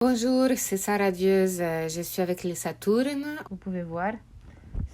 Bonjour, c'est Sarah Dieuse. Je suis avec les Saturnes. Vous pouvez voir.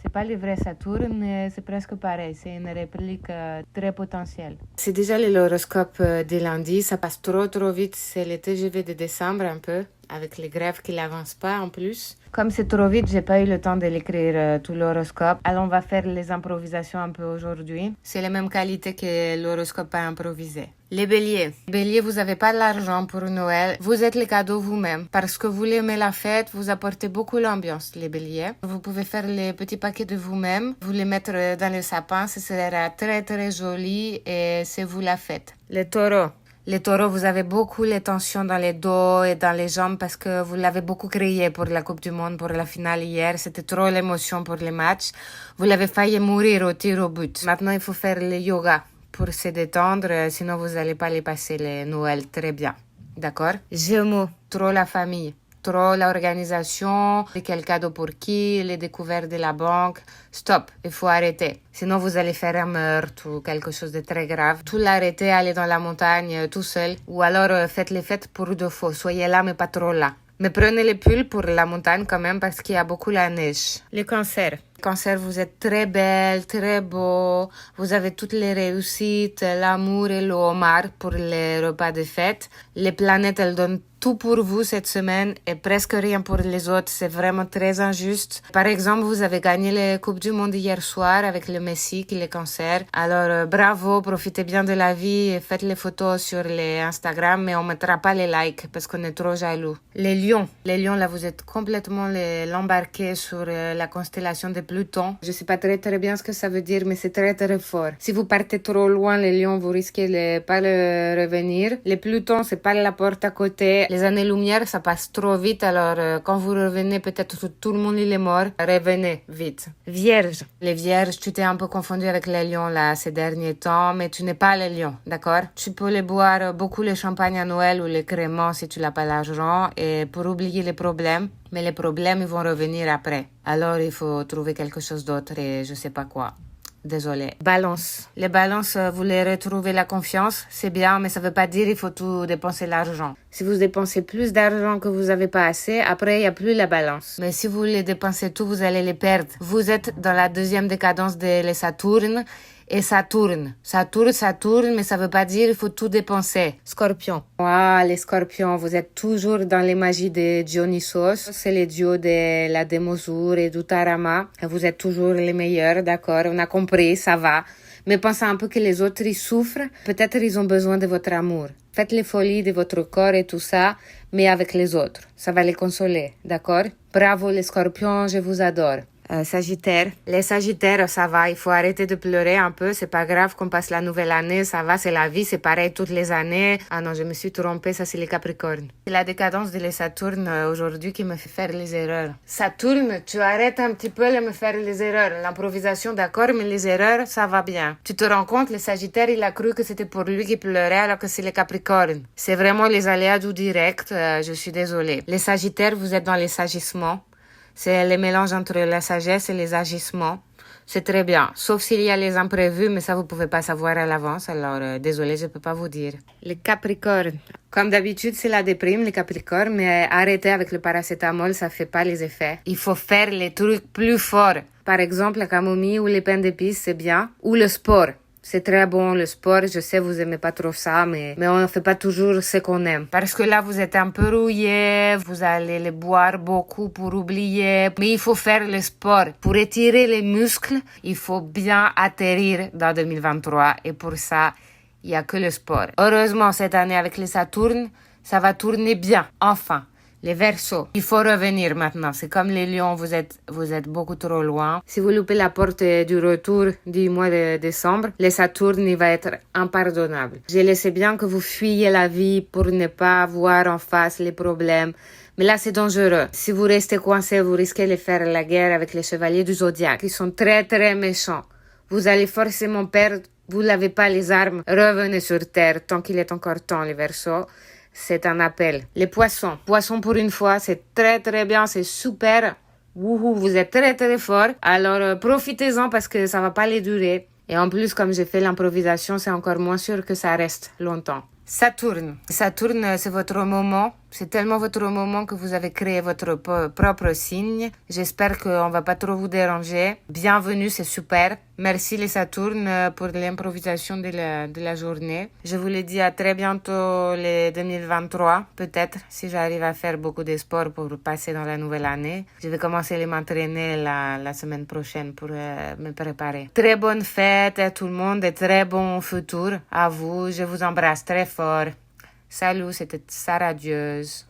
C'est pas les vrais Saturnes, mais c'est presque pareil. C'est une réplique très potentielle. C'est déjà l'horoscope de lundi. Ça passe trop vite. C'est le TGV de décembre un peu, avec les grèves qui n'avancent pas en plus. Comme c'est trop vite, j'ai pas eu le temps de l'écrire tout l'horoscope. Alors on va faire les improvisations un peu aujourd'hui. C'est la même qualité que l'horoscope à improviser. Les béliers. Béliers, vous n'avez pas de l'argent pour Noël. Vous êtes les cadeaux vous-même. Parce que vous aimez la fête, vous apportez beaucoup l'ambiance, les béliers. Vous pouvez faire les petits paquets de vous-même. Vous les mettre dans le sapin. Ce sera très joli et c'est vous la fête. Les taureaux. Les taureaux, vous avez beaucoup les tensions dans les dos et dans les jambes parce que vous l'avez beaucoup crié pour la Coupe du Monde, pour la finale hier. C'était trop l'émotion pour les matchs. Vous l'avez failli mourir au tir au but. Maintenant, il faut faire le yoga pour se détendre, sinon vous n'allez pas les passer les Noël très bien. D'accord? Gémeaux, trop la famille, trop l'organisation, quel cadeau pour qui, les découvertes de la banque. Stop, il faut arrêter. Sinon vous allez faire un meurtre ou quelque chose de très grave. Tout l'arrêter, aller dans la montagne tout seul. Ou alors faites les fêtes pour de faux. Soyez là mais pas trop là. Mais prenez les pulls pour la montagne quand même parce qu'il y a beaucoup la neige. Les cancers. Cancer, vous êtes très belle, très beau. Vous avez toutes les réussites, l'amour et le homard pour les repas de fête. Les planètes, elles donnent tout pour vous cette semaine et presque rien pour les autres. C'est vraiment très injuste. Par exemple, vous avez gagné la Coupe du Monde hier soir avec le Messi qui est le cancer. Alors, bravo, profitez bien de la vie et faites les photos sur les Instagram, mais on mettra pas les likes parce qu'on est trop jaloux. Les lions. Les lions, là, vous êtes complètement l'embarqué sur la constellation de Pluton. Je sais pas très bien ce que ça veut dire, mais c'est très fort. Si vous partez trop loin, les lions, vous risquez de pas le revenir. Les Pluton, c'est pas la porte à côté. Les années-lumière, ça passe trop vite, alors quand vous revenez, peut-être tout le monde il est mort. Revenez vite. Vierge. Les vierges, tu t'es un peu confondu avec les lions là ces derniers temps, mais tu n'es pas les lions, d'accord? Tu peux les boire beaucoup le champagne à Noël ou le crémant si tu n'as pas l'argent et pour oublier les problèmes. Mais les problèmes, ils vont revenir après. Alors, il faut trouver quelque chose d'autre et je sais pas quoi. Désolée. Balance. Les balances, vous les retrouvez la confiance, c'est bien, mais ça veut pas dire il faut tout dépenser l'argent. Si vous dépensez plus d'argent que vous avez pas assez, après, il y a plus la balance. Mais si vous les dépensez tout, vous allez les perdre. Vous êtes dans la deuxième décadence de les Saturnes. Et ça tourne, mais ça veut pas dire il faut tout dépenser. Scorpion. Les scorpions, vous êtes toujours dans les magies de Dionysos. C'est les dieux de la démesure et du tarama. Vous êtes toujours les meilleurs, d'accord? On a compris, ça va. Mais pensez un peu que les autres, ils souffrent. Peut-être ils ont besoin de votre amour. Faites les folies de votre corps et tout ça, mais avec les autres. Ça va les consoler, d'accord? Bravo les scorpions, je vous adore. Sagittaire. Les Sagittaires, ça va, il faut arrêter de pleurer un peu, c'est pas grave qu'on passe la nouvelle année, ça va, c'est la vie, c'est pareil toutes les années. Ah non, je me suis trompée, ça c'est les Capricornes. C'est la décadence de les Saturnes aujourd'hui qui me fait faire les erreurs. Saturne, tu arrêtes un petit peu de me faire les erreurs. L'improvisation, d'accord, mais les erreurs, ça va bien. Tu te rends compte, le Sagittaire, il a cru que c'était pour lui qui pleurait alors que c'est les Capricornes. C'est vraiment les aléas du direct, je suis désolée. Les Sagittaires, vous êtes dans les sagissements. C'est le mélange entre la sagesse et les agissements. C'est très bien, sauf s'il y a les imprévus, mais ça vous pouvez pas savoir à l'avance, alors désolé, je peux pas vous dire. Les Capricornes. Comme d'habitude, c'est la déprime, les Capricornes, mais arrêtez avec le paracétamol, ça fait pas les effets. Il faut faire les trucs plus forts. Par exemple, la camomille ou les pains d'épices, c'est bien. Ou le sport. C'est très bon, le sport. Je sais, vous aimez pas trop ça, mais on ne fait pas toujours ce qu'on aime. Parce que là, vous êtes un peu rouillé, vous allez les boire beaucoup pour oublier. Mais il faut faire le sport. Pour étirer les muscles, il faut bien atterrir dans 2023. Et pour ça, il n'y a que le sport. Heureusement, cette année, avec les Saturnes, ça va tourner bien. Enfin. Les Verseaux, il faut revenir maintenant. C'est comme les lions, vous êtes beaucoup trop loin. Si vous loupez la porte du retour du mois de décembre, les Saturnes, il va être impardonnable. Je le sais bien que vous fuyez la vie pour ne pas voir en face les problèmes. Mais là, c'est dangereux. Si vous restez coincé, vous risquez de faire la guerre avec les chevaliers du zodiaque. Ils sont très méchants. Vous allez forcément perdre. Vous n'avez pas les armes. Revenez sur Terre tant qu'il est encore temps, les Verseaux. C'est un appel. Les poissons. Poissons pour une fois, c'est très bien, c'est super. Wouhou, vous êtes très fort. Alors profitez-en parce que ça va pas les durer. Et en plus, comme j'ai fait l'improvisation, c'est encore moins sûr que ça reste longtemps. Saturne. Saturne, c'est votre moment. C'est tellement votre moment que vous avez créé votre propre signe. J'espère qu'on va pas trop vous déranger. Bienvenue, c'est super. Merci les Saturnes pour l'improvisation de la journée. Je vous le dis à très bientôt les 2023, peut-être, si j'arrive à faire beaucoup de sport pour passer dans la nouvelle année. Je vais commencer à m'entraîner la semaine prochaine pour me préparer. Très bonne fête à tout le monde et très bon futur à vous. Je vous embrasse très fort. Salut, c'était Sarah Dieuse.